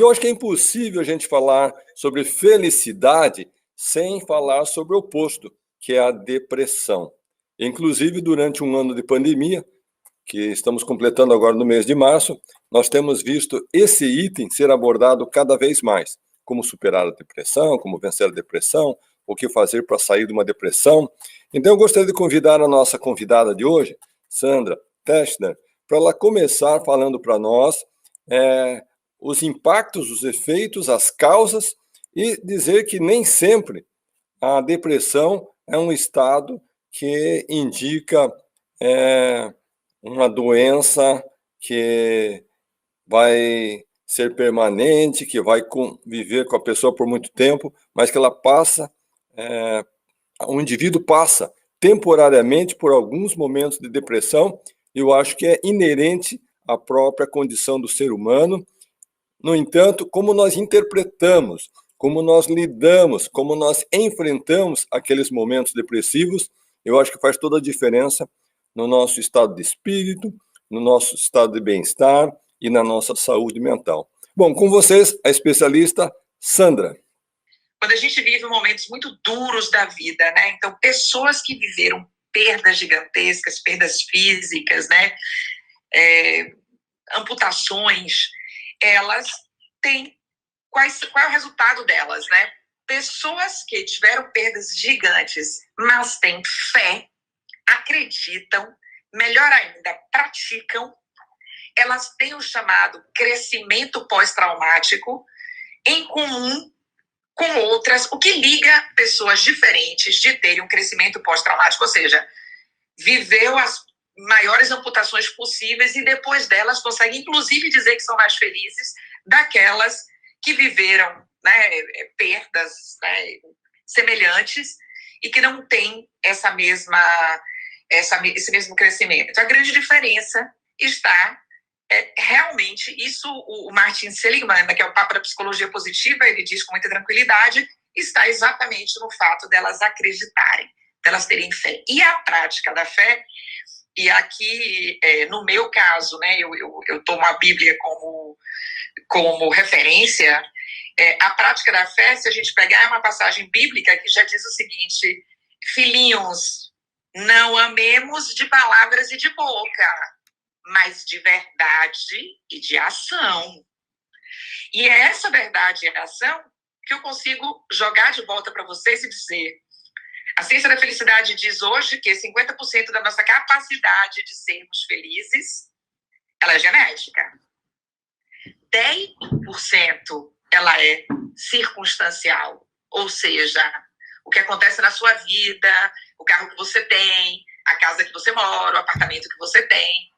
eu acho que é impossível a gente falar sobre felicidade sem falar sobre o oposto, que é a depressão. Inclusive, durante um ano de pandemia, que estamos completando agora no mês de março, nós temos visto esse item ser abordado cada vez mais. Como superar a depressão, como vencer a depressão, o que fazer para sair de uma depressão. Então, eu gostaria de convidar a nossa convidada de hoje, Sandra Teschner, para ela começar falando para nós os impactos, os efeitos, as causas, e dizer que nem sempre a depressão é um estado que indica uma doença que vai ser permanente, que vai conviver com a pessoa por muito tempo, mas que ela passa, o indivíduo passa temporariamente por alguns momentos de depressão, e eu acho que é inerente à própria condição do ser humano. No entanto, como nós interpretamos, como nós lidamos, como nós enfrentamos aqueles momentos depressivos, eu acho que faz toda a diferença no nosso estado de espírito, no nosso estado de bem-estar e na nossa saúde mental. Bom, com vocês, a especialista Sandra. Quando a gente vive momentos muito duros da vida, né? Então, pessoas que viveram perdas gigantescas, perdas físicas, né? Amputações, elas têm... Qual é o resultado delas, né? Pessoas que tiveram perdas gigantes, mas têm fé, acreditam, melhor ainda, praticam, elas têm o chamado crescimento pós-traumático em comum com outras, o que liga pessoas diferentes de terem um crescimento pós-traumático, ou seja, viveu as maiores amputações possíveis e depois delas consegue inclusive dizer que são mais felizes daquelas que viveram, né, perdas, né, semelhantes e que não têm esse mesmo crescimento. A grande diferença está realmente, isso o Martin Seligman, que é o Papa da Psicologia Positiva, ele diz com muita tranquilidade, está exatamente no fato delas acreditarem, delas terem fé. E a prática da fé, e aqui, no meu caso, né, eu tomo a Bíblia como referência, a prática da fé, se a gente pegar uma passagem bíblica que já diz o seguinte: filhinhos, não amemos de palavras e de boca, mas de verdade e de ação. E é essa verdade e ação que eu consigo jogar de volta para vocês e dizer: a ciência da felicidade diz hoje que 50% da nossa capacidade de sermos felizes, ela é genética. 10% ela é circunstancial, ou seja, o que acontece na sua vida, o carro que você tem, a casa que você mora, o apartamento que você tem.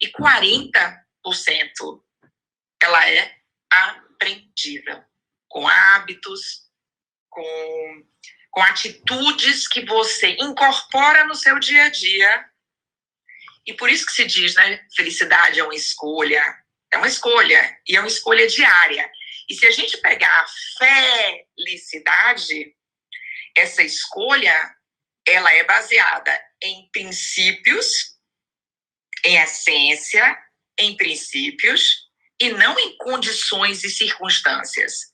E 40% ela é aprendível, com hábitos, com atitudes que você incorpora no seu dia a dia. E por isso que se diz, né, felicidade é uma escolha, e é uma escolha diária. E se a gente pegar a felicidade, essa escolha, ela é baseada em princípios, em essência, em princípios, e não em condições e circunstâncias.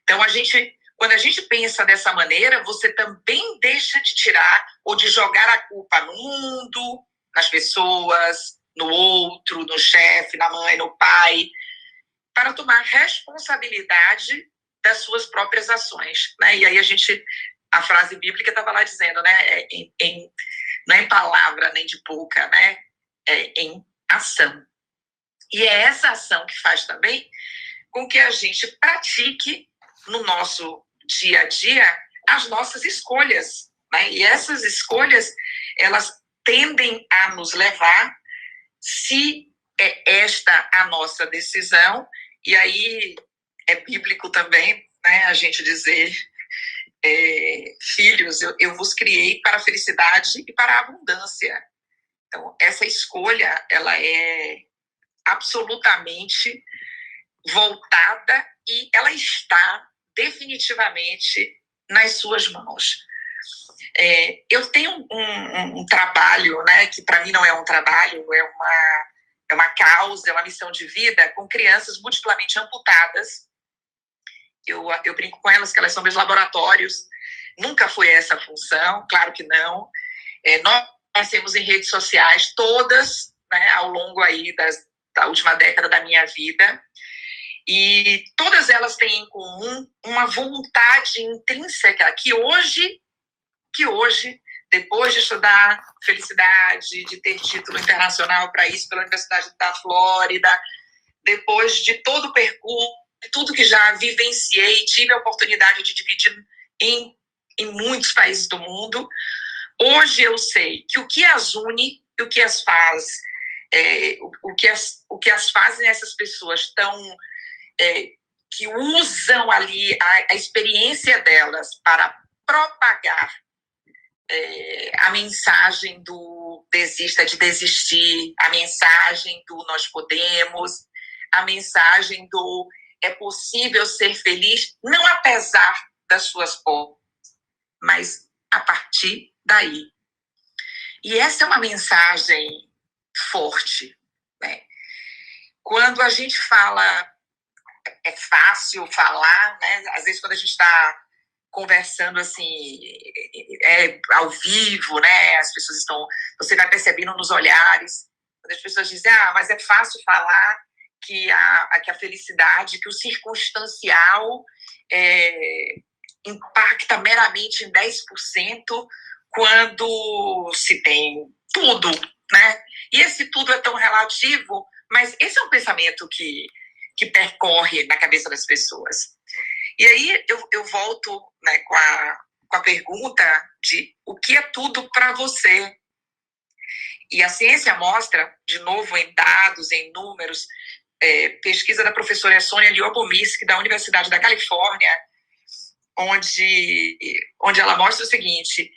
Então, quando a gente pensa dessa maneira, você também deixa de tirar ou de jogar a culpa no mundo, nas pessoas, no outro, no chefe, na mãe, no pai, para tomar responsabilidade das suas próprias ações, né? E aí a frase bíblica estava lá dizendo, né? Não é em palavra nem de boca, né? É em ação. E é essa ação que faz também com que a gente pratique no nosso dia a dia as nossas escolhas, né? E essas escolhas, elas tendem a nos levar, se é esta a nossa decisão, e aí é bíblico também, né, a gente dizer, filhos, eu vos criei para a felicidade e para a abundância. Então, essa escolha, ela é absolutamente voltada e ela está definitivamente nas suas mãos. Eu tenho um trabalho, né, que para mim não é um trabalho, é uma causa, é uma missão de vida com crianças multiplamente amputadas Eu brinco com elas que elas são meus laboratórios. Nunca foi essa a função, claro que não. Nós temos em redes sociais todas, né, ao longo aí da última década da minha vida, e todas elas têm em comum uma vontade intrínseca que hoje, depois de estudar felicidade, de ter título internacional para isso pela Universidade da Flórida, depois de todo o percurso, tudo que já vivenciei, tive a oportunidade de dividir em muitos países do mundo, hoje eu sei que o que as une, o que as faz, o que as fazem essas pessoas tão... que usam ali a experiência delas para propagar a mensagem do desista de desistir, a mensagem do nós podemos, a mensagem do é possível ser feliz, não apesar das suas forças, mas a partir daí. E essa é uma mensagem forte, né? Quando a gente fala, é fácil falar, né? Às vezes quando a gente está conversando assim, ao vivo, né? As pessoas estão, você vai percebendo nos olhares, quando as pessoas dizem, mas é fácil falar que a felicidade, que o circunstancial impacta meramente em 10% quando se tem tudo, né? E esse tudo é tão relativo, mas esse é um pensamento que percorre na cabeça das pessoas. E aí eu volto, né, com a pergunta de o que é tudo para você. E a ciência mostra, de novo, em dados, em números, pesquisa da professora Sônia Lyubomirsky, da Universidade da Califórnia, onde ela mostra o seguinte,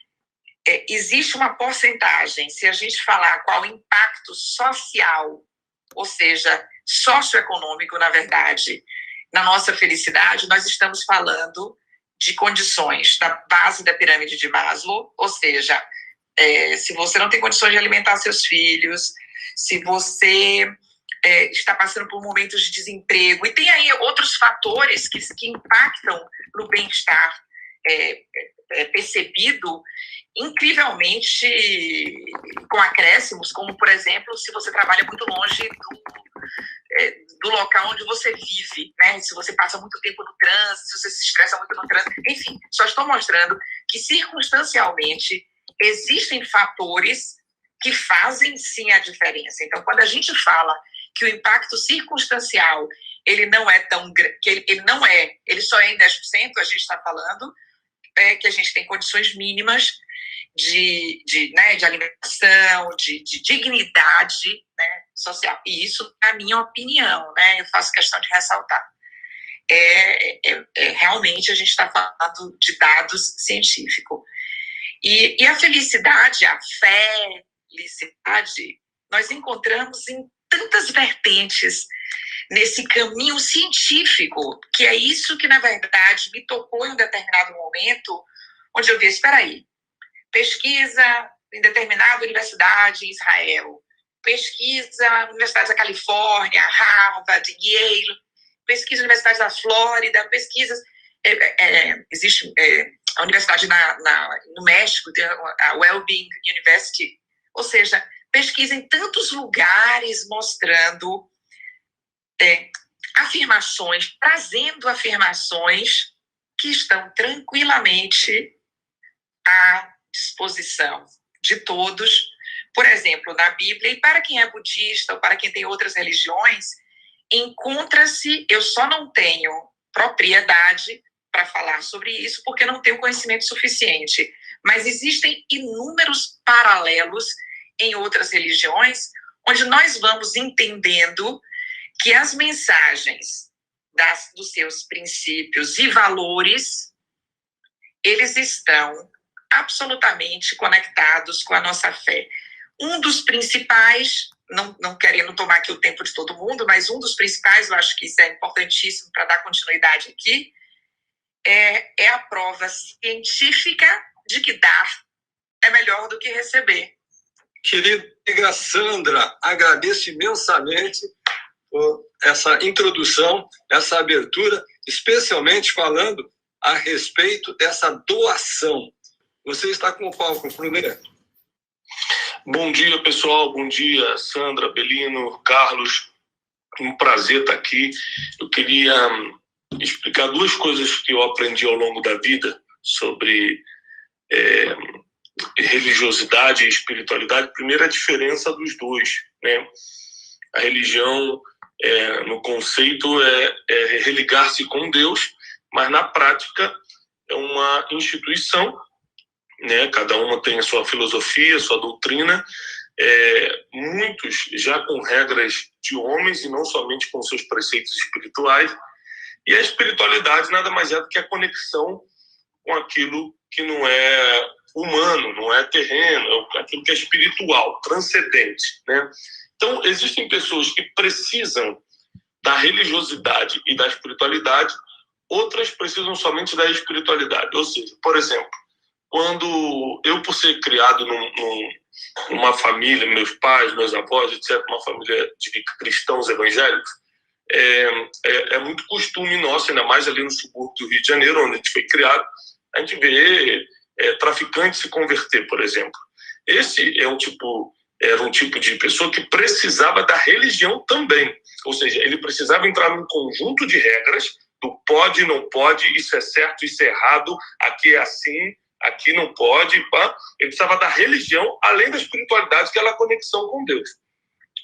existe uma porcentagem, se a gente falar qual o impacto social, ou seja, socioeconômico, na verdade, na nossa felicidade, nós estamos falando de condições da base da pirâmide de Maslow, ou seja, se você não tem condições de alimentar seus filhos, se você está passando por momentos de desemprego, e tem aí outros fatores que impactam no bem-estar percebido incrivelmente com acréscimos, como, por exemplo, se você trabalha muito longe do local onde você vive, né? Se você passa muito tempo no trânsito, se você se estressa muito no trânsito, enfim, só estou mostrando que circunstancialmente existem fatores que fazem sim a diferença. Então, quando a gente fala que o impacto circunstancial ele não é tão grande, ele só é em 10%, a gente está falando que a gente tem condições mínimas de alimentação, de dignidade, né, social. E isso, na minha opinião, né, eu faço questão de ressaltar. Realmente a gente está falando de dados científicos. E a felicidade, a felicidade, nós encontramos em tantas vertentes nesse caminho científico, que é isso que, na verdade, me tocou em um determinado momento, onde eu vi, espera aí, pesquisa em determinada universidade em Israel, pesquisa na Universidade da Califórnia, Harvard, Yale, pesquisa na Universidade da Flórida, pesquisas... existe a universidade no México, tem a Wellbeing University, ou seja, pesquisa em tantos lugares mostrando afirmações, trazendo afirmações que estão tranquilamente à disposição de todos. Por exemplo, na Bíblia, e para quem é budista ou para quem tem outras religiões, encontra-se, eu só não tenho propriedade para falar sobre isso porque não tenho conhecimento suficiente, mas existem inúmeros paralelos em outras religiões onde nós vamos entendendo que as mensagens dos seus princípios e valores, eles estão absolutamente conectados com a nossa fé. Um dos principais, não querendo tomar aqui o tempo de todo mundo, mas um dos principais, eu acho que isso é importantíssimo para dar continuidade aqui, é a prova científica de que dar é melhor do que receber. Querida Sandra, agradeço imensamente por essa introdução, essa abertura especialmente falando a respeito dessa doação. Você está com o palco, Brunet. Bom dia, pessoal. Bom dia, Sandra, Belino, Carlos. Um prazer estar aqui. Eu queria explicar duas coisas que eu aprendi ao longo da vida sobre religiosidade e espiritualidade. Primeiro, a diferença dos dois, né? A religião, no conceito, é religar-se com Deus, mas na prática é uma instituição, né? Cada uma tem a sua filosofia, a sua doutrina, muitos já com regras de homens e não somente com seus preceitos espirituais. E a espiritualidade nada mais é do que a conexão com aquilo que não é humano, não é terreno, aquilo que é espiritual, transcendente, né? Então, existem pessoas que precisam da religiosidade e da espiritualidade, outras precisam somente da espiritualidade. Ou seja, por exemplo, quando eu, por ser criado numa família, meus pais, meus avós, etc., uma família de cristãos evangélicos, é muito costume nosso, ainda mais ali no subúrbio do Rio de Janeiro, onde a gente foi criado, a gente vê traficante se converter, por exemplo. Esse era um tipo de pessoa que precisava da religião também. Ou seja, ele precisava entrar num conjunto de regras do pode, não pode, isso é certo, isso é errado, aqui é assim, aqui não pode. Pá. Ele precisava da religião, além da espiritualidade, que é a conexão com Deus.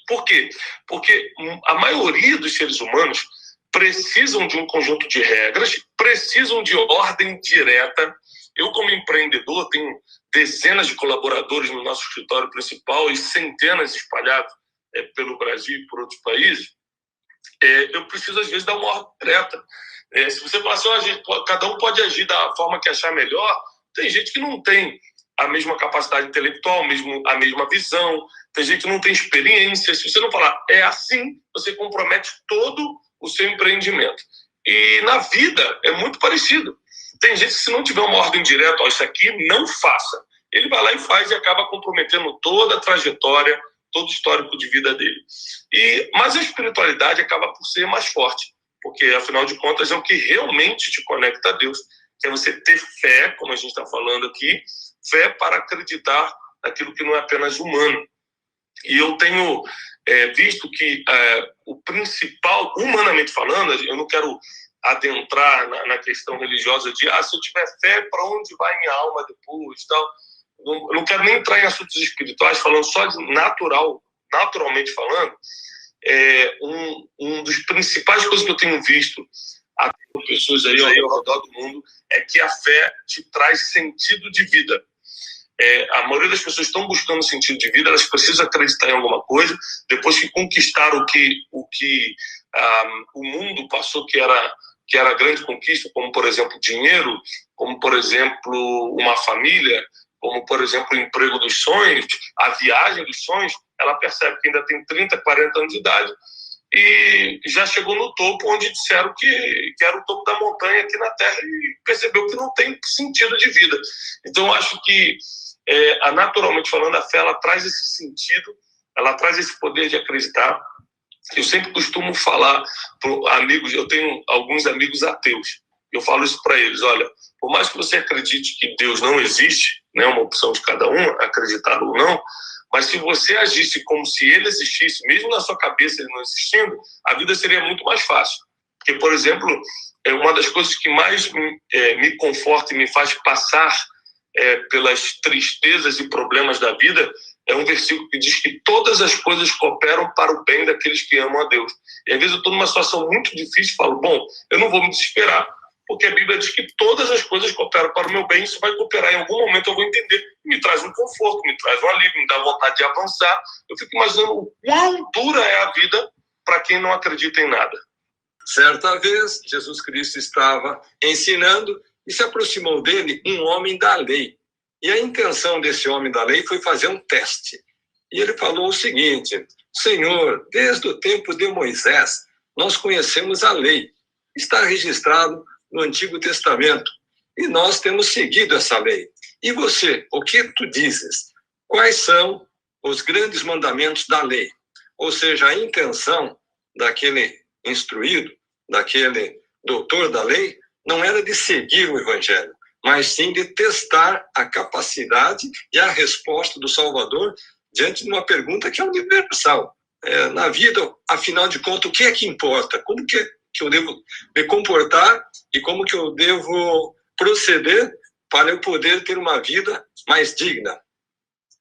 Por quê? Porque a maioria dos seres humanos precisam de um conjunto de regras, precisam de ordem direta. Eu, como empreendedor, tenho dezenas de colaboradores no nosso escritório principal e centenas espalhados pelo Brasil e por outros países. Eu preciso, às vezes, dar uma ordem direta. Se você falar assim, cada um pode agir da forma que achar melhor, tem gente que não tem a mesma capacidade intelectual, a mesma visão, tem gente que não tem experiência. Se você não falar é assim, você compromete todo o seu empreendimento. E na vida é muito parecido. Tem gente que, se não tiver uma ordem direta, isso aqui não faça, ele vai lá e faz e acaba comprometendo toda a trajetória, todo o histórico de vida dele. Mas a espiritualidade acaba por ser mais forte, porque, afinal de contas, é o que realmente te conecta a Deus, que é você ter fé, como a gente está falando aqui, fé para acreditar naquilo que não é apenas humano. E eu tenho visto que o principal, humanamente falando, eu não quero adentrar na questão religiosa de se eu tiver fé, para onde vai minha alma depois, tal. Eu não quero nem entrar em assuntos espirituais, falando só de naturalmente falando. Um dos principais coisas que eu tenho visto com pessoas aí ao redor do mundo é que a fé te traz sentido de vida. A maioria das pessoas estão buscando sentido de vida, elas precisam acreditar em alguma coisa, depois que conquistaram o que o mundo passou, que era a grande conquista, como, por exemplo, dinheiro, como, por exemplo, uma família, como, por exemplo, o emprego dos sonhos, a viagem dos sonhos, ela percebe que ainda tem 30, 40 anos de idade e já chegou no topo, onde disseram que era o topo da montanha aqui na Terra, e percebeu que não tem sentido de vida. Então, eu acho que, naturalmente falando, a fé, ela traz esse sentido, ela traz esse poder de acreditar. Eu sempre costumo falar para amigos, eu tenho alguns amigos ateus, eu falo isso para eles: olha, por mais que você acredite que Deus não existe, né, uma opção de cada um, acreditar ou não, mas se você agisse como se ele existisse, mesmo na sua cabeça ele não existindo, a vida seria muito mais fácil. Porque, por exemplo, uma das coisas que mais me conforta e me faz passar pelas tristezas e problemas da vida é um versículo que diz que todas as coisas cooperam para o bem daqueles que amam a Deus. E às vezes eu estou numa situação muito difícil e falo: bom, eu não vou me desesperar, porque a Bíblia diz que todas as coisas cooperam para o meu bem, isso vai cooperar, em algum momento eu vou entender, me traz um conforto, me traz um alívio, me dá vontade de avançar. Eu fico imaginando o quão dura é a vida para quem não acredita em nada. Certa vez, Jesus Cristo estava ensinando e se aproximou dele um homem da lei. E a intenção desse homem da lei foi fazer um teste. E ele falou o seguinte: Senhor, desde o tempo de Moisés, nós conhecemos a lei. Está registrado no Antigo Testamento. E nós temos seguido essa lei. E você, o que tu dizes? Quais são os grandes mandamentos da lei? Ou seja, a intenção daquele instruído, daquele doutor da lei, não era de seguir o evangelho, mas sim de testar a capacidade e a resposta do Salvador diante de uma pergunta que é universal. Na vida, afinal de contas, o que é que importa? Como que eu devo me comportar e como que eu devo proceder para eu poder ter uma vida mais digna?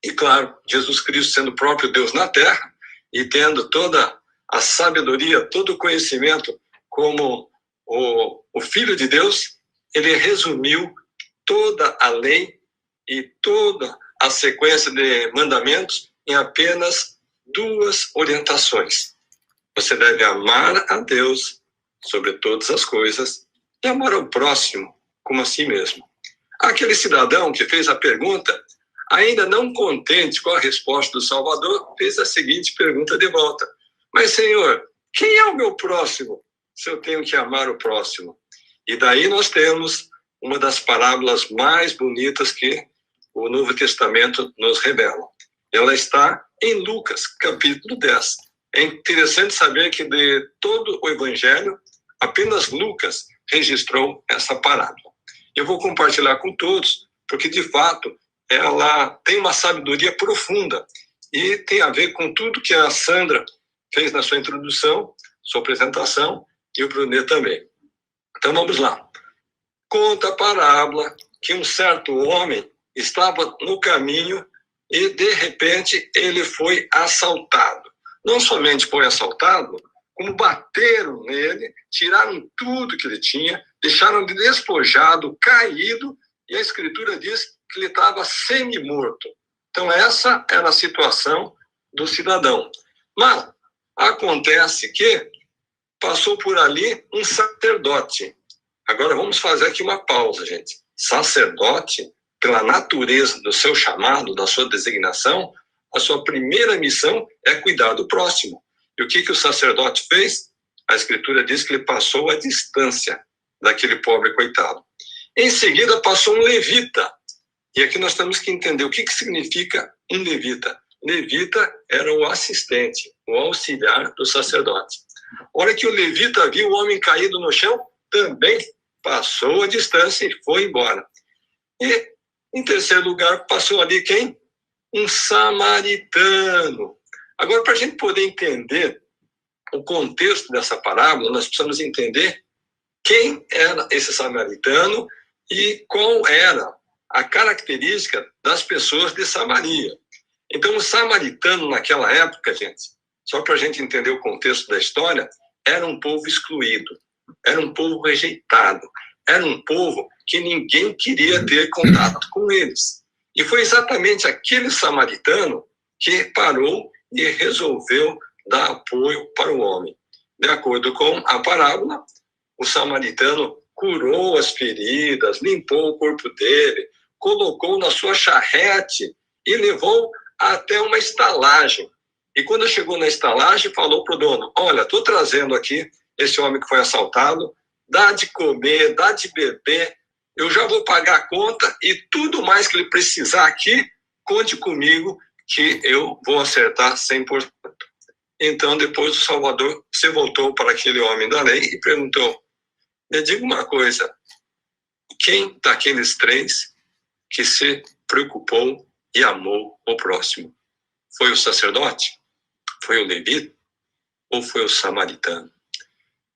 E claro, Jesus Cristo sendo o próprio Deus na terra e tendo toda a sabedoria, todo o conhecimento como o Filho de Deus, ele resumiu toda a lei e toda a sequência de mandamentos em apenas 2 orientações. Você deve amar a Deus sobre todas as coisas e amar ao próximo como a si mesmo. Aquele cidadão que fez a pergunta, ainda não contente com a resposta do Salvador, fez a seguinte pergunta de volta: mas, Senhor, quem é o meu próximo, se eu tenho que amar o próximo? E daí nós temos uma das parábolas mais bonitas que o Novo Testamento nos revela. Ela está em Lucas, capítulo 10. É interessante saber que de todo o Evangelho, apenas Lucas registrou essa parábola. Eu vou compartilhar com todos, porque, de fato, ela tem uma sabedoria profunda e tem a ver com tudo que a Sandra fez na sua introdução, sua apresentação, e o Brunet também. Então, vamos lá. Conta a parábola que um certo homem estava no caminho e, de repente, ele foi assaltado. Não somente foi assaltado, como bateram nele, tiraram tudo que ele tinha, deixaram de despojado, caído, e a Escritura diz que ele estava semi-morto. Então, essa era a situação do cidadão. Mas acontece que passou por ali um sacerdote. Agora, vamos fazer aqui uma pausa, gente. Sacerdote, pela natureza do seu chamado, da sua designação, a sua primeira missão é cuidar do próximo. E o que o sacerdote fez? A Escritura diz que ele passou a distância daquele pobre coitado. Em seguida, passou um levita. E aqui nós temos que entender o que significa um levita. Levita era o assistente, o auxiliar do sacerdote. A hora que o levita viu o homem caído no chão, também passou a distância e foi embora. E, em terceiro lugar, passou ali quem? Um samaritano. Agora, para a gente poder entender o contexto dessa parábola, nós precisamos entender quem era esse samaritano e qual era a característica das pessoas de Samaria. Então, o samaritano naquela época, gente, só para a gente entender o contexto da história, era um povo excluído, era um povo rejeitado, era um povo que ninguém queria ter contato com eles. E foi exatamente aquele samaritano que parou e resolveu dar apoio para o homem. De acordo com a parábola, o samaritano curou as feridas, limpou o corpo dele, colocou na sua charrete e levou até uma estalagem. E quando chegou na estalagem, falou para o dono: olha, estou trazendo aqui esse homem que foi assaltado, dá de comer, dá de beber, eu já vou pagar a conta e tudo mais que ele precisar aqui, conte comigo que eu vou acertar 100%. Então, depois o Salvador se voltou para aquele homem da lei e perguntou: me diga uma coisa, quem daqueles 3 que se preocupou e amou o próximo? Foi o sacerdote? Foi o levita? Ou foi o samaritano?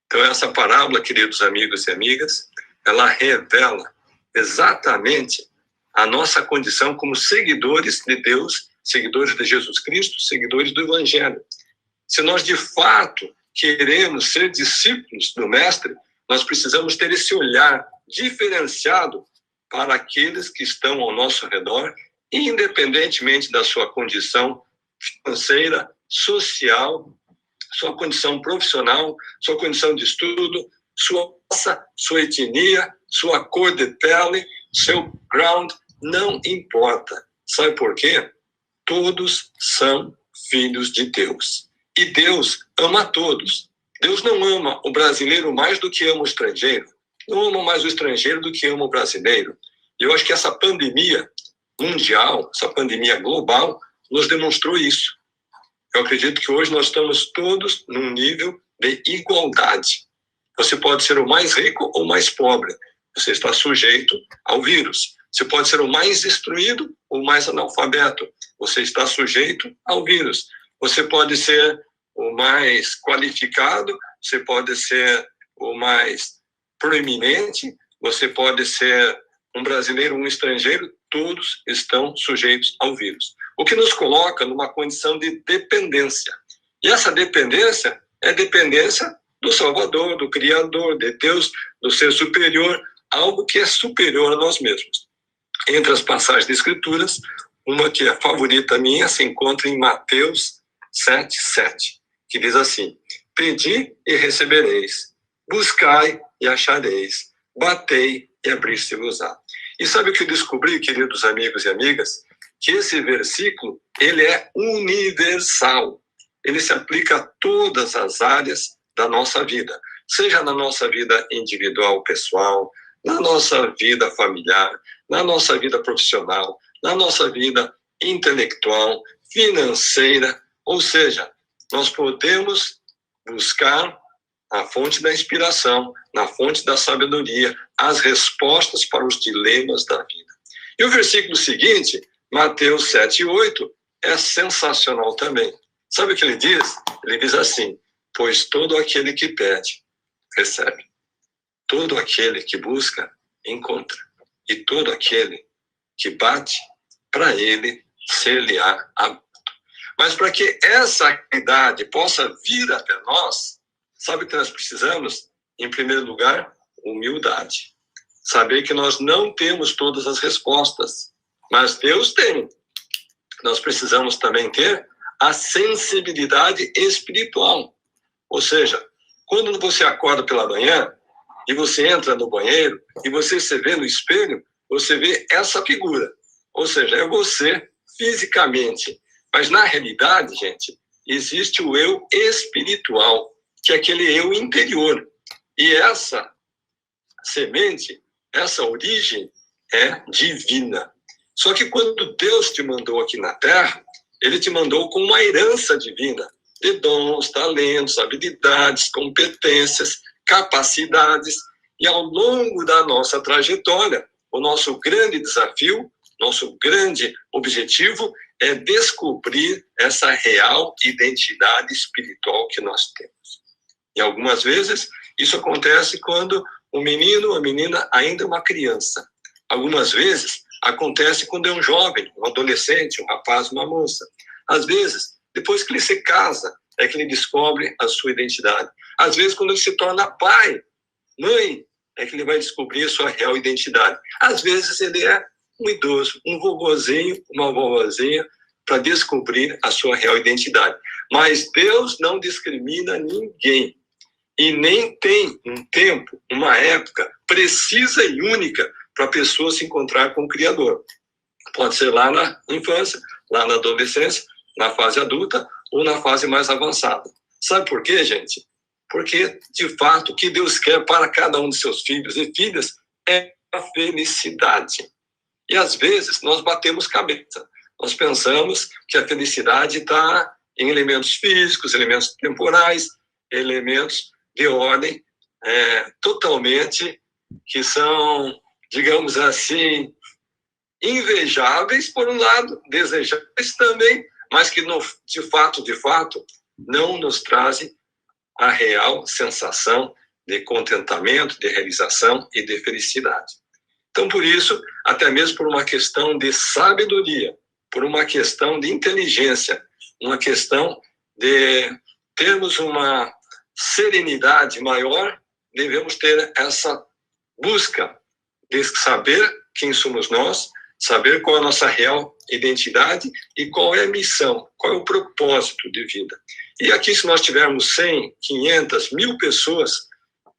Então, essa parábola, queridos amigos e amigas, ela revela exatamente a nossa condição como seguidores de Deus, seguidores de Jesus Cristo, seguidores do Evangelho. Se nós, de fato, queremos ser discípulos do Mestre, nós precisamos ter esse olhar diferenciado para aqueles que estão ao nosso redor, independentemente da sua condição financeira, social, sua condição profissional, sua condição de estudo, sua raça, sua etnia, sua cor de pele, seu ground, não importa. Sabe por quê? Todos são filhos de Deus. E Deus ama a todos. Deus não ama o brasileiro mais do que ama o estrangeiro. Não ama mais o estrangeiro do que ama o brasileiro. E eu acho que essa pandemia mundial, essa pandemia global, nos demonstrou isso. Eu acredito que hoje nós estamos todos num nível de igualdade. Você pode ser o mais rico ou o mais pobre. Você está sujeito ao vírus. Você pode ser o mais instruído ou o mais analfabeto. Você está sujeito ao vírus. Você pode ser o mais qualificado, você pode ser o mais proeminente, você pode ser um brasileiro, um estrangeiro, todos estão sujeitos ao vírus. O que nos coloca numa condição de dependência. E essa dependência é dependência do Salvador, do Criador, de Deus, do ser superior, algo que é superior a nós mesmos. Entre as passagens das Escrituras, uma que é favorita minha se encontra em Mateus 7:7, que diz assim: pedi e recebereis, buscai e achareis, batei e abrir-se-vos-á. E sabe o que eu descobri, queridos amigos e amigas? Que esse versículo, ele é universal. Ele se aplica a todas as áreas da nossa vida, seja na nossa vida individual, pessoal, na nossa vida familiar, na nossa vida profissional, na nossa vida intelectual, financeira, ou seja, nós podemos buscar a fonte da inspiração, na fonte da sabedoria, as respostas para os dilemas da vida. E o versículo seguinte, Mateus 7:8, é sensacional também. Sabe o que ele diz? Ele diz assim: pois todo aquele que pede, recebe. Todo aquele que busca, encontra. E todo aquele que bate, para ele ser-lhe-á aberto. Mas para que essa realidade possa vir até nós, sabe o que nós precisamos? Em primeiro lugar, humildade. Saber que nós não temos todas as respostas, mas Deus tem. Nós precisamos também ter a sensibilidade espiritual. Ou seja, quando você acorda pela manhã e você entra no banheiro e você se vê no espelho, você vê essa figura. Ou seja, é você fisicamente. Mas na realidade, gente, existe o eu espiritual, que é aquele eu interior. E essa semente, essa origem é divina. Só que quando Deus te mandou aqui na Terra, Ele te mandou com uma herança divina, de dons, talentos, habilidades, competências, capacidades. E ao longo da nossa trajetória, o nosso grande desafio, nosso grande objetivo é descobrir essa real identidade espiritual que nós temos. E algumas vezes isso acontece quando o menino ou a menina ainda é uma criança. Algumas vezes acontece quando é um jovem, um adolescente, um rapaz, uma moça. Às vezes, depois que ele se casa, é que ele descobre a sua identidade. Às vezes, quando ele se torna pai, mãe, é que ele vai descobrir a sua real identidade. Às vezes, ele é um idoso, um vovozinho, uma vovozinha, para descobrir a sua real identidade. Mas Deus não discrimina ninguém. E nem tem um tempo, uma época precisa e única para a pessoa se encontrar com o Criador. Pode ser lá na infância, lá na adolescência, na fase adulta ou na fase mais avançada. Sabe por quê, gente? Porque, de fato, o que Deus quer para cada um de seus filhos e filhas é a felicidade. E, às vezes, nós batemos cabeça. Nós pensamos que a felicidade está em elementos físicos, elementos temporais, elementos de ordem totalmente que são, digamos assim, invejáveis por um lado, desejáveis também, mas que de fato, não nos trazem a real sensação de contentamento, de realização e de felicidade. Então, por isso, até mesmo por uma questão de sabedoria, por uma questão de inteligência, uma questão de termos uma serenidade maior, devemos ter essa busca de saber quem somos nós, saber qual é a nossa real identidade e qual é a missão, qual é o propósito de vida. E aqui, se nós tivermos 100, 500, 1000 pessoas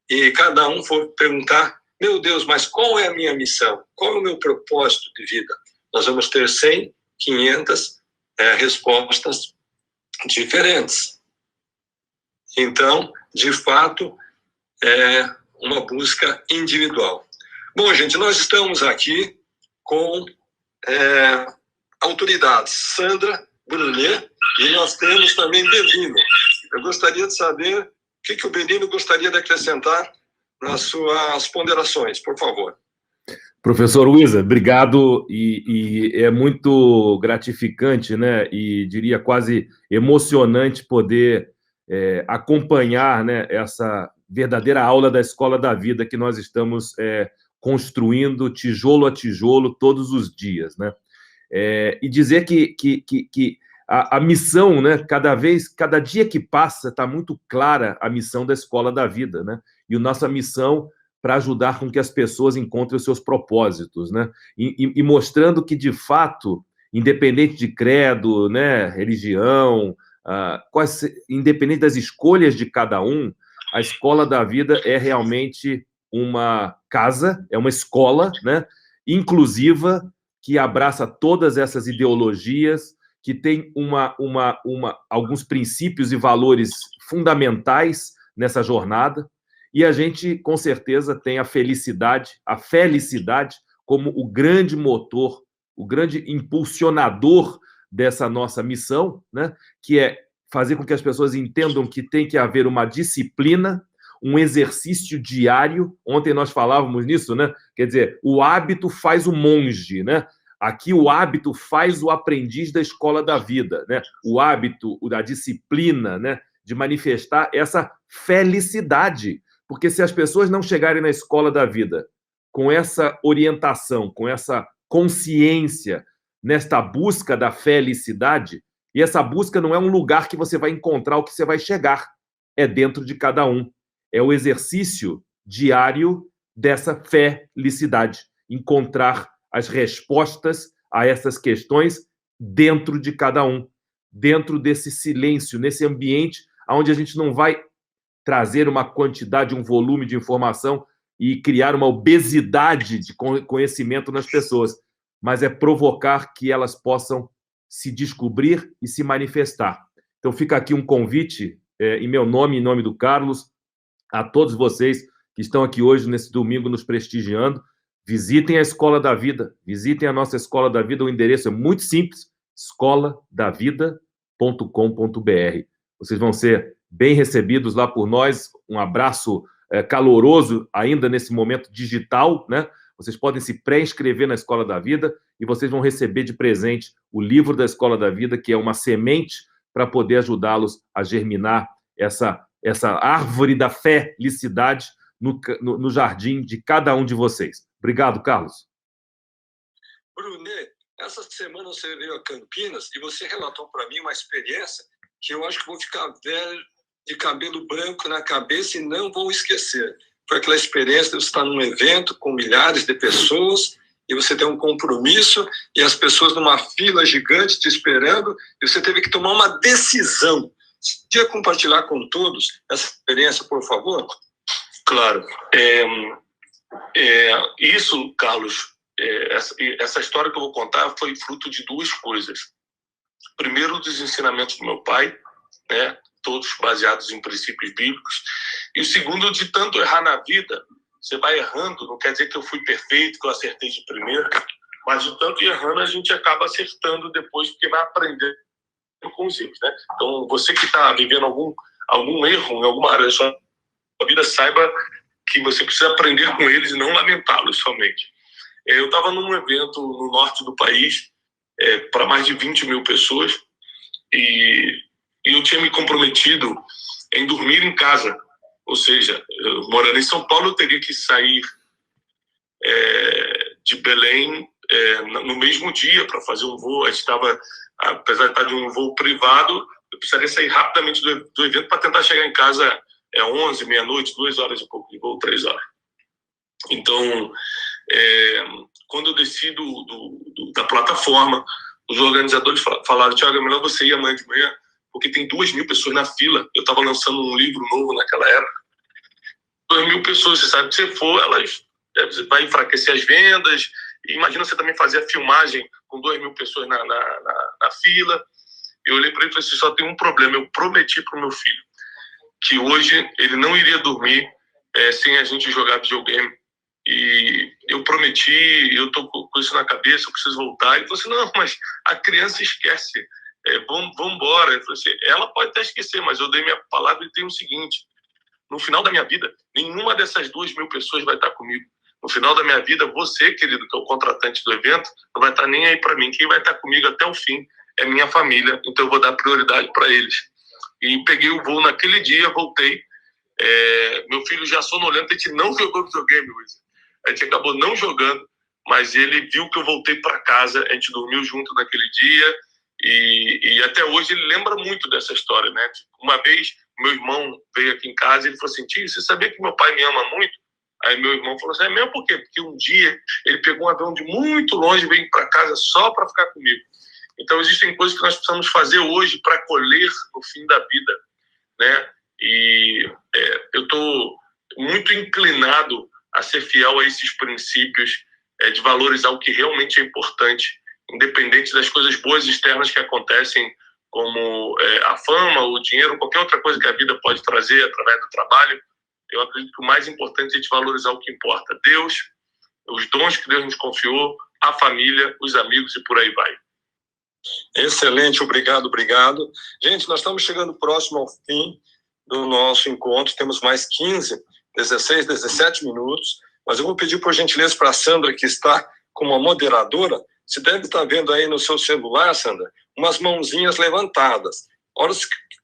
e cada um for perguntar: meu Deus, mas qual é a minha missão? Qual é o meu propósito de vida? Nós vamos ter 100, 500 respostas diferentes. Então, de fato, é uma busca individual. Bom, gente, nós estamos aqui com autoridades. Sandra Brunet, e nós temos também Devino. Eu gostaria de saber que o Benigno gostaria de acrescentar nas suas ponderações, por favor? Professor Luiza, obrigado, e é muito gratificante, né, e diria quase emocionante poder acompanhar, né, essa verdadeira aula da Escola da Vida que nós estamos construindo tijolo a tijolo todos os dias, né? E dizer que a missão, né, cada dia que passa, está muito clara a missão da Escola da Vida, né? E a nossa missão para ajudar com que as pessoas encontrem os seus propósitos, né? E mostrando que, de fato, independente de credo, né, religião, independente das escolhas de cada um, a Escola da Vida é realmente uma casa, é uma escola, né, inclusiva, que abraça todas essas ideologias, que tem alguns princípios e valores fundamentais nessa jornada, e a gente, com certeza, tem a felicidade como o grande motor, o grande impulsionador dessa nossa missão, né? Que é fazer com que as pessoas entendam que tem que haver uma disciplina, um exercício diário. Ontem nós falávamos nisso, né? Quer dizer, o hábito faz o monge, né? Aqui o hábito faz o aprendiz da Escola da Vida, né? O hábito, a disciplina, né? De manifestar essa felicidade. Porque se as pessoas não chegarem na Escola da Vida com essa orientação, com essa consciência, nesta busca da felicidade, e essa busca não é um lugar que você vai encontrar o que você vai chegar, é dentro de cada um. É o exercício diário dessa felicidade, encontrar as respostas a essas questões dentro de cada um, dentro desse silêncio, nesse ambiente onde a gente não vai trazer uma quantidade, um volume de informação e criar uma obesidade de conhecimento nas pessoas, mas é provocar que elas possam se descobrir e se manifestar. Então fica aqui um convite, em meu nome, em nome do Carlos, a todos vocês que estão aqui hoje, nesse domingo, nos prestigiando. Visitem a Escola da Vida, visitem a nossa Escola da Vida, o endereço é muito simples, escoladavida.com.br. Vocês vão ser bem recebidos lá por nós, um abraço caloroso ainda nesse momento digital, né? Vocês podem se pré-inscrever na Escola da Vida e vocês vão receber de presente o livro da Escola da Vida, que é uma semente para poder ajudá-los a germinar essa árvore da felicidade no jardim de cada um de vocês. Obrigado, Carlos. Brunet, essa semana você veio a Campinas e você relatou para mim uma experiência que eu acho que vou ficar velho, de cabelo branco na cabeça e não vou esquecer. Foi aquela experiência de você estar num evento com milhares de pessoas e você tem um compromisso e as pessoas numa fila gigante te esperando e você teve que tomar uma decisão. Você podia compartilhar com todos essa experiência, por favor? Claro. Isso, Carlos, essa história que eu vou contar foi fruto de duas coisas. Primeiro, dos ensinamentos do meu pai, né? Todos baseados em princípios bíblicos. E o segundo, de tanto errar na vida, você vai errando, não quer dizer que eu fui perfeito, que eu acertei de primeira, mas de tanto ir errando, a gente acaba acertando depois, porque vai aprender com os erros, né? Então, você que está vivendo algum erro em alguma área da sua vida, saiba que você precisa aprender com eles e não lamentá-los somente. Eu estava num evento no norte do país, para mais de 20 mil pessoas, e eu tinha me comprometido em dormir em casa. Ou seja, eu, morando em São Paulo, eu teria que sair de Belém no mesmo dia para fazer um voo. A gente estava, apesar de estar de um voo privado, eu precisaria sair rapidamente do evento para tentar chegar em casa 11, meia-noite, 2 horas e pouco de voo, 3 horas. Então, quando eu desci da plataforma, os organizadores falaram: Thiago, é melhor você ir amanhã de manhã, porque tem 2.000 pessoas na fila. Eu estava lançando um livro novo naquela época. 2.000 pessoas, você sabe que se for, elas vai enfraquecer as vendas. E imagina você também fazer a filmagem com 2.000 pessoas na fila. Eu olhei para ele e falei assim: só tem um problema. Eu prometi para o meu filho que hoje ele não iria dormir sem a gente jogar videogame. E eu prometi, eu tô com isso na cabeça, eu preciso voltar. Ele falou assim: não, mas a criança esquece. Vamos embora. Ele falou assim: ela pode até esquecer, mas eu dei minha palavra e tem o seguinte: no final da minha vida, nenhuma dessas 2.000 pessoas vai estar comigo. No final da minha vida, você, querido, que é o contratante do evento, não vai estar nem aí para mim. Quem vai estar comigo até o fim é minha família, então eu vou dar prioridade para eles. E peguei o voo naquele dia, voltei. Meu filho já sonolento, a gente não jogou videogame, Luiz. A gente acabou não jogando, mas ele viu que eu voltei para casa, a gente dormiu junto naquele dia, e até hoje ele lembra muito dessa história, né? Uma vez, meu irmão veio aqui em casa e ele falou assim: tio, você sabia que meu pai me ama muito? Aí meu irmão falou assim: é mesmo por quê? Porque um dia ele pegou um avião de muito longe e veio para casa só para ficar comigo. Então existem coisas que nós precisamos fazer hoje para colher no fim da vida, né? E eu estou muito inclinado a ser fiel a esses princípios, de valorizar o que realmente é importante, independente das coisas boas externas que acontecem, como a fama, o dinheiro, qualquer outra coisa que a vida pode trazer através do trabalho. Eu acredito que o mais importante é a gente valorizar o que importa: Deus, os dons que Deus nos confiou, a família, os amigos e por aí vai. Excelente, obrigado. Gente, nós estamos chegando próximo ao fim do nosso encontro, temos mais 15, 16, 17 minutos, mas eu vou pedir por gentileza para a Sandra, que está como a moderadora. Você deve estar vendo aí no seu celular, Sandra, umas mãozinhas levantadas. A hora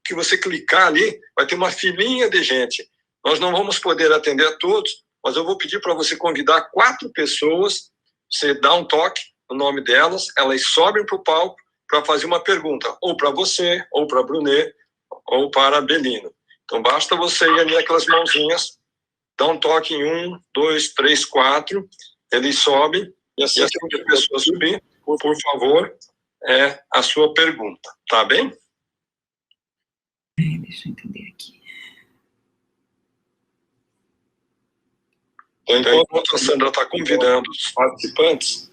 que você clicar ali, vai ter uma filinha de gente. Nós não vamos poder atender a todos, mas eu vou pedir para você convidar 4 pessoas, você dá um toque no nome delas, elas sobem para o palco para fazer uma pergunta, ou para você, ou para a Brunet, ou para a Belino. Então basta você ir ali naquelas mãozinhas, dá um toque em 1, 2, 3, 4, eles sobem, e assim que a pessoa subir, por favor, a sua pergunta, tá bem? Deixa eu entender aqui. Então, enquanto a Sandra está convidando os participantes,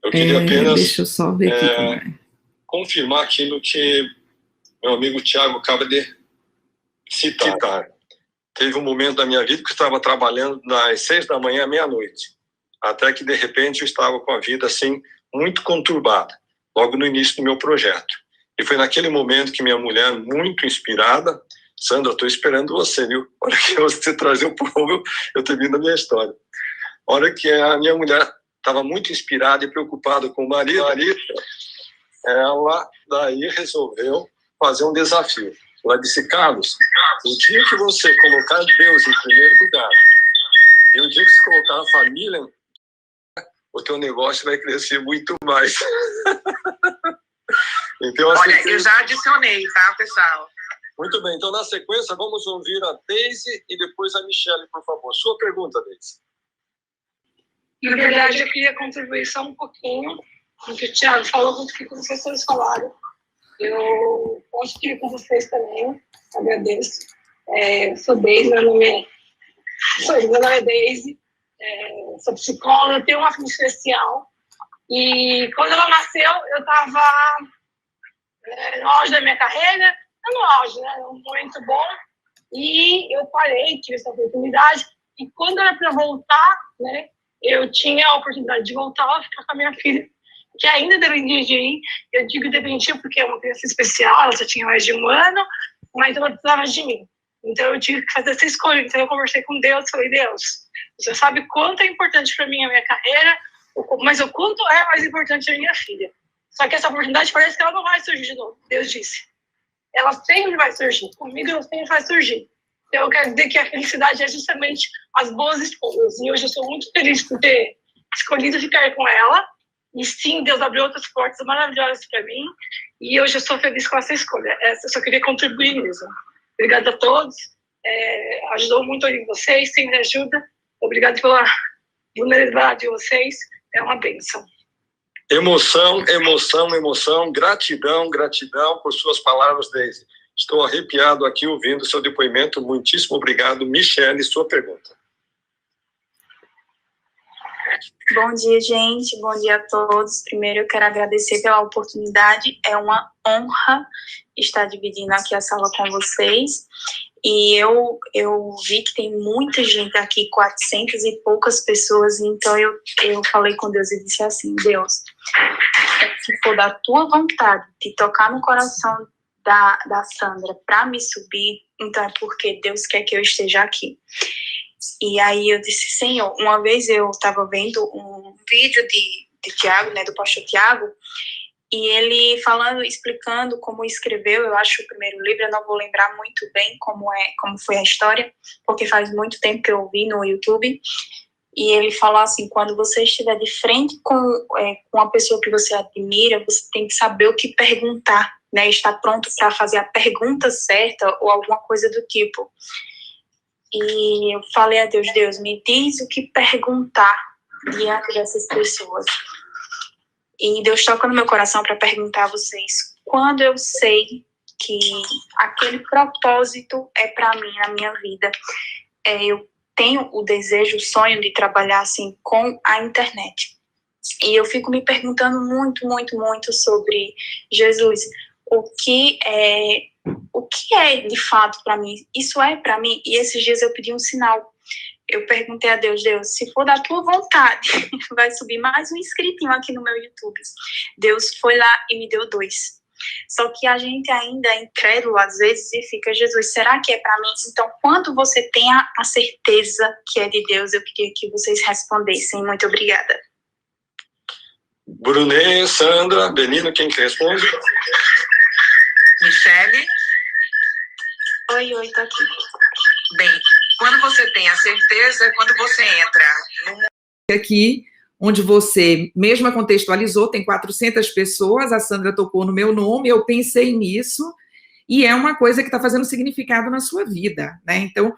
eu queria apenas deixa eu só ver aqui confirmar aquilo que meu amigo Tiago acaba de citar. Teve um momento da minha vida que eu estava trabalhando das 6 da manhã à meia-noite, até que, de repente, eu estava com a vida assim muito conturbada, logo no início do meu projeto. E foi naquele momento que minha mulher, muito inspirada: Sandra, estou esperando você, viu? A hora que você trazer o povo, eu termino a minha história. A hora que a minha mulher estava muito inspirada e preocupada com o marido, ela daí resolveu fazer um desafio. Ela disse: Carlos, o dia que você colocar Deus em primeiro lugar e o dia que você colocar a família, o teu negócio vai crescer muito mais. Então, olha, eu já adicionei, tá, pessoal? Muito bem, então na sequência vamos ouvir a Deise e depois a Michele, por favor. Sua pergunta, Deise. Na verdade, eu queria contribuir só um pouquinho com o que o Thiago falou, com o que os professores falaram. Eu contribuí com vocês também, agradeço. Sou Deise, meu nome é Deise, sou psicóloga, tenho uma filha especial. E quando ela nasceu, eu estava no auge da minha carreira, não no auge, né? Um momento bom, e eu parei, tive essa oportunidade, e quando era para voltar, né, eu tinha a oportunidade de voltar a ficar com a minha filha, que ainda dependia de mim. Eu digo dependia porque é uma criança especial, ela já tinha mais de 1 ano, mas ela precisava de mim. Então eu tive que fazer essa escolha. Então eu conversei com Deus, falei: Deus, você sabe quanto é importante para mim a minha carreira, mas o quanto é mais importante a minha filha. Só que essa oportunidade parece que ela não vai surgir de novo. Deus disse: ela sempre vai surgir. Comigo ela sempre vai surgir. Então eu quero dizer que a felicidade é justamente as boas escolhas. E hoje eu sou muito feliz por ter escolhido ficar com ela. E sim, Deus abriu outras portas maravilhosas para mim. E hoje eu sou feliz com essa escolha. Eu só queria contribuir mesmo. Obrigada a todos. Ajudou muito em vocês, sempre ajuda. Obrigado pela vulnerabilidade de vocês. É uma bênção. Emoção. Gratidão por suas palavras, Deise. Estou arrepiado aqui ouvindo o seu depoimento. Muitíssimo obrigado. Michele, sua pergunta. Bom dia, gente. Bom dia a todos. Primeiro, eu quero agradecer pela oportunidade. É uma honra estar dividindo aqui a sala com vocês. E eu vi que tem muita gente aqui, 400 e poucas pessoas. Então, eu falei com Deus e disse assim: Deus, se for da tua vontade de tocar no coração da Sandra para me subir, então é porque Deus quer que eu esteja aqui. E aí eu disse, Senhor, uma vez eu estava vendo um vídeo de Tiago, né, do pastor Tiago, e ele falando, explicando como escreveu, eu acho, o primeiro livro. Eu não vou lembrar muito bem como foi a história, porque faz muito tempo que eu vi no YouTube. E ele falou assim, quando você estiver de frente com uma pessoa que você admira, você tem que saber o que perguntar, né? Estar pronto para fazer a pergunta certa ou alguma coisa do tipo. E eu falei a Deus, Deus, me diz o que perguntar diante dessas pessoas. E Deus toca no meu coração para perguntar a vocês, quando eu sei que aquele propósito é para mim, na minha vida, eu tenho o desejo, o sonho de trabalhar assim com a internet. E eu fico me perguntando muito, muito, muito sobre Jesus, o que é de fato para mim? Isso é para mim? E esses dias eu pedi um sinal. Eu perguntei a Deus, se for da tua vontade, vai subir mais um inscritinho aqui no meu YouTube. Deus foi lá e me deu 2. Só que a gente ainda é incrédulo às vezes e fica, Jesus, será que é para mim? Então, quando você tem a certeza que é de Deus, eu queria que vocês respondessem. Muito obrigada. Brunet, Sandra, Benino, quem que responde? Michele? Oi, tá aqui. Bem, quando você tem a certeza, quando você entra no aqui, onde você mesma contextualizou, tem 400 pessoas, a Sandra tocou no meu nome, eu pensei nisso, e é uma coisa que está fazendo significado na sua vida, né? Então,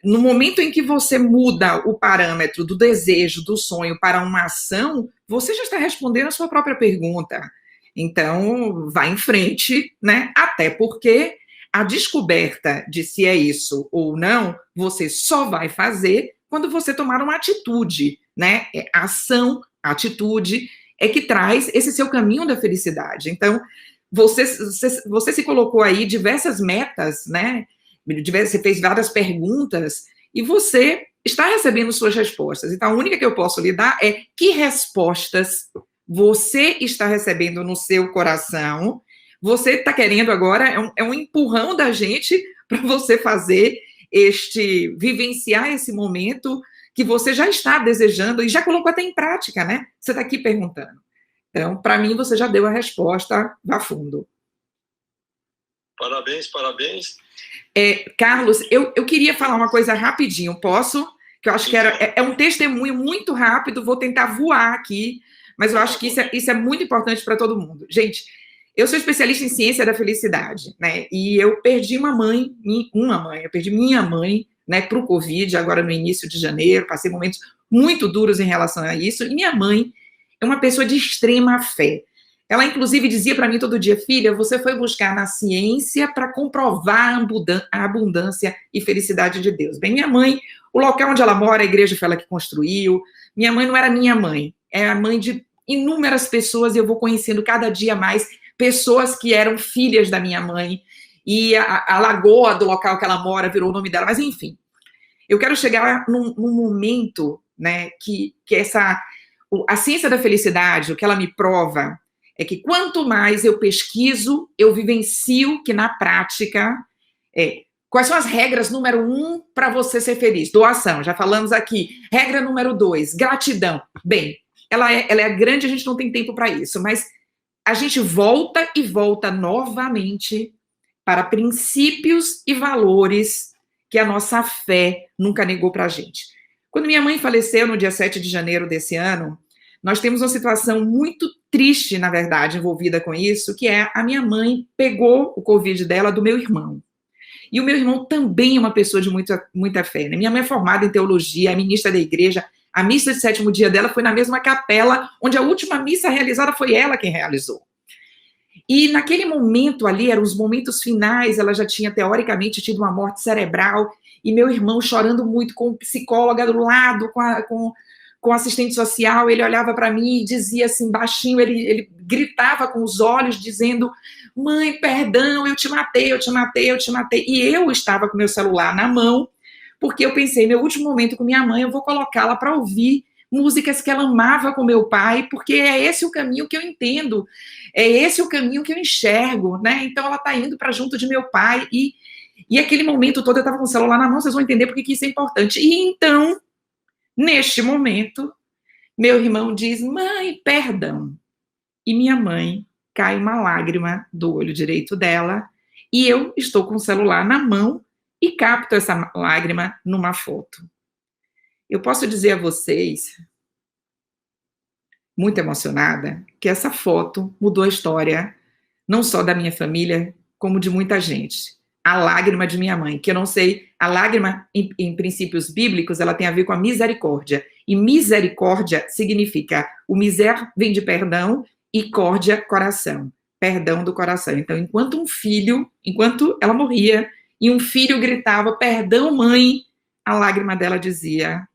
no momento em que você muda o parâmetro do desejo, do sonho para uma ação, você já está respondendo a sua própria pergunta. Então, vá em frente, né? Até porque a descoberta de se é isso ou não, você só vai fazer quando você tomar uma atitude, né? A ação, a atitude é que traz esse seu caminho da felicidade. Então, você se colocou aí diversas metas, né? Você fez várias perguntas e você está recebendo suas respostas. Então, a única que eu posso lhe dar é que respostas você está recebendo no seu coração. Você está querendo agora, é um empurrão da gente para você fazer vivenciar esse momento que você já está desejando e já colocou até em prática, né? Você está aqui perguntando. Então, para mim, você já deu a resposta, vá fundo. Parabéns, parabéns. Carlos, eu queria falar uma coisa rapidinho, posso? Que eu acho que é um testemunho muito rápido, vou tentar voar aqui, mas eu acho que isso é muito importante para todo mundo. Gente, eu sou especialista em ciência da felicidade, né? E eu perdi eu perdi minha mãe, né, para o Covid, agora no início de janeiro, passei momentos muito duros em relação a isso, e minha mãe é uma pessoa de extrema fé. Ela, inclusive, dizia para mim todo dia, filha, você foi buscar na ciência para comprovar a abundância e felicidade de Deus. Bem, minha mãe, o local onde ela mora, a igreja foi ela que construiu, minha mãe não era minha mãe, é a mãe de inúmeras pessoas, e eu vou conhecendo cada dia mais pessoas que eram filhas da minha mãe, e a lagoa do local que ela mora virou o nome dela, mas enfim, eu quero chegar num momento, né, que a ciência da felicidade, o que ela me prova, é que quanto mais eu pesquiso, eu vivencio que na prática, quais são as regras número 1 para você ser feliz? Doação, já falamos aqui. Regra número 2, gratidão. Bem, ela é grande, a gente não tem tempo para isso, mas a gente volta e volta novamente para princípios e valores que a nossa fé nunca negou para a gente. Quando minha mãe faleceu no dia 7 de janeiro desse ano, nós temos uma situação muito triste, na verdade, envolvida com isso, que é a minha mãe pegou o Covid dela do meu irmão. E o meu irmão também é uma pessoa de muita fé, né? Minha mãe é formada em teologia, é ministra da igreja, a missa de 7º dia dela foi na mesma capela, onde a última missa realizada foi ela quem realizou. E naquele momento ali, eram os momentos finais, ela já tinha teoricamente tido uma morte cerebral, e meu irmão chorando muito, com o psicóloga do lado, com assistente social, ele olhava para mim e dizia assim, baixinho, ele gritava com os olhos, dizendo, mãe, perdão, eu te matei. E eu estava com meu celular na mão, porque eu pensei, meu último momento com minha mãe, eu vou colocá-la para ouvir músicas que ela amava com meu pai, porque é esse o caminho que eu entendo, é esse o caminho que eu enxergo, né? Então ela está indo para junto de meu pai, e E aquele momento todo eu estava com o celular na mão, vocês vão entender porque que isso é importante. E então, neste momento, meu irmão diz, mãe, perdão. E minha mãe cai uma lágrima do olho direito dela, e eu estou com o celular na mão e capto essa lágrima numa foto. Eu posso dizer a vocês, muito emocionada, que essa foto mudou a história, não só da minha família, como de muita gente. A lágrima de minha mãe, que eu não sei, a lágrima, em princípios bíblicos, ela tem a ver com a misericórdia. E misericórdia significa, o miser vem de perdão e córdia, coração. Perdão do coração. Então, enquanto ela morria, e um filho gritava, perdão, mãe, a lágrima dela dizia,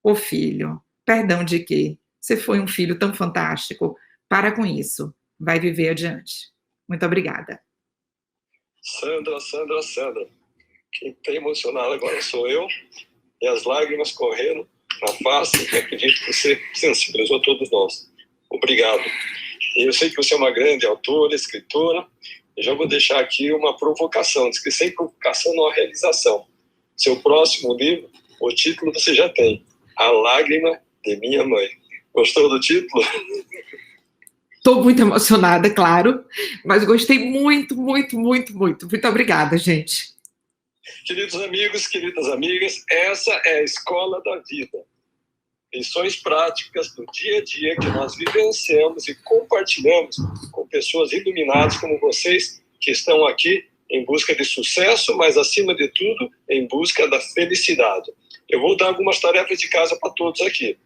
ô filho, perdão de quê? Você foi um filho tão fantástico. Para com isso. Vai viver adiante. Muito obrigada. Sandra. Quem está emocionado agora sou eu. E as lágrimas correndo na face. Eu acredito que você sensibilizou todos nós. Obrigado. E eu sei que você é uma grande autora, escritora. Eu já vou deixar aqui uma provocação. Diz que sem provocação não há realização. Seu próximo livro, o título você já tem. A Lágrima de Minha Mãe. Gostou do título? Estou muito emocionada, claro, mas gostei muito. Muito obrigada, gente. Queridos amigos, queridas amigas, essa é a Escola da Vida. Lições práticas do dia a dia que nós vivenciamos e compartilhamos com pessoas iluminadas como vocês, que estão aqui em busca de sucesso, mas, acima de tudo, em busca da felicidade. Eu vou dar algumas tarefas de casa para todos aqui.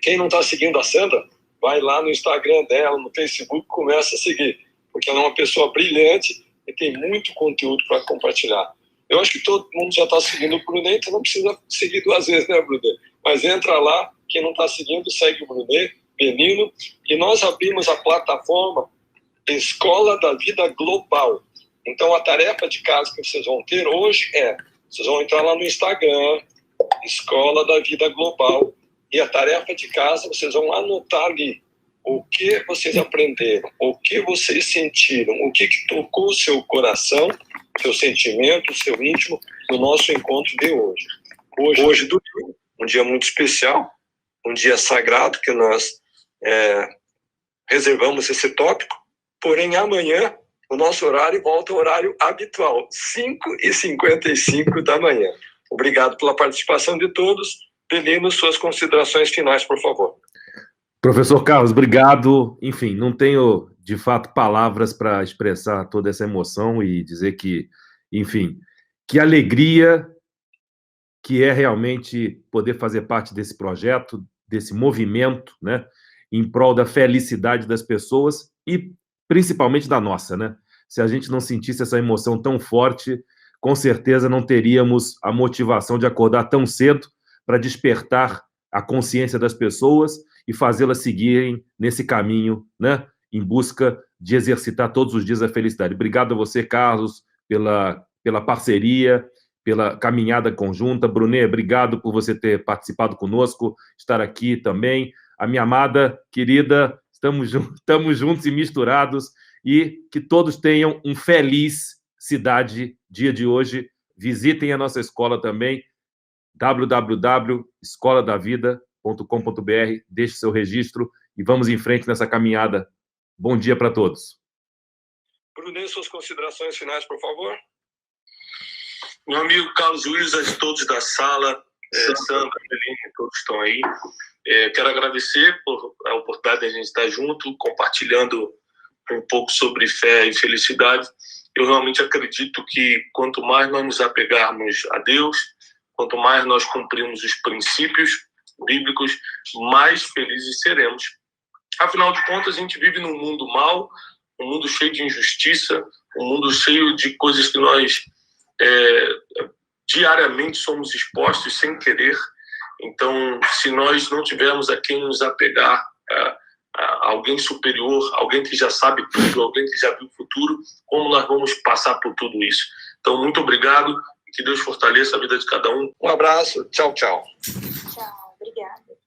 Quem não está seguindo a Sandra, vai lá no Instagram dela, no Facebook, começa a seguir, porque ela é uma pessoa brilhante e tem muito conteúdo para compartilhar. Eu acho que todo mundo já está seguindo o Brunet, então não precisa seguir 2 vezes, né, Brunet? Mas entra lá, quem não está seguindo, segue o Brunet, Benino, e nós abrimos a plataforma Escola da Vida Global. Então, a tarefa de casa que vocês vão ter hoje vocês vão entrar lá no Instagram, Escola da Vida Global, e a tarefa de casa, vocês vão anotar ali o que vocês aprenderam, o que vocês sentiram, o que tocou o seu coração, seu sentimento, seu íntimo, no nosso encontro de hoje. Hoje domingo, um dia muito especial, um dia sagrado, que nós reservamos esse tópico, porém amanhã o nosso horário volta ao horário habitual, 5h55 da manhã. Obrigado pela participação de todos. Belino, suas considerações finais, por favor. Professor Carlos, obrigado. Enfim, não tenho, de fato, palavras para expressar toda essa emoção e dizer que, enfim, que alegria que é realmente poder fazer parte desse projeto, desse movimento, né, em prol da felicidade das pessoas e principalmente da nossa, né? Se a gente não sentisse essa emoção tão forte, com certeza não teríamos a motivação de acordar tão cedo para despertar a consciência das pessoas e fazê-las seguirem nesse caminho, né, em busca de exercitar todos os dias a felicidade. Obrigado a você, Carlos, pela parceria, pela caminhada conjunta. Brunet, obrigado por você ter participado conosco, estar aqui também. A minha amada, querida, estamos juntos e misturados, e que todos tenham um feliz cidade dia de hoje. Visitem a nossa escola também, www.escoladavida.com.br, deixe seu registro e vamos em frente nessa caminhada. Bom dia para todos. Brunet, suas considerações finais, por favor. Meu amigo Carlos Luiz, todos da sala, Sandra, Belinha, todos estão aí. Quero agradecer por a oportunidade de a gente estar junto, compartilhando um pouco sobre fé e felicidade. Eu realmente acredito que quanto mais nós nos apegarmos a Deus, quanto mais nós cumprirmos os princípios bíblicos, mais felizes seremos. Afinal de contas, a gente vive num mundo mau, um mundo cheio de injustiça, um mundo cheio de coisas que nós diariamente somos expostos sem querer. Então, se nós não tivermos a quem nos apegar, a alguém superior, alguém que já sabe tudo, alguém que já viu o futuro, como nós vamos passar por tudo isso? Então, muito obrigado. Que Deus fortaleça a vida de cada um. Um abraço. Tchau, tchau. Tchau, obrigada.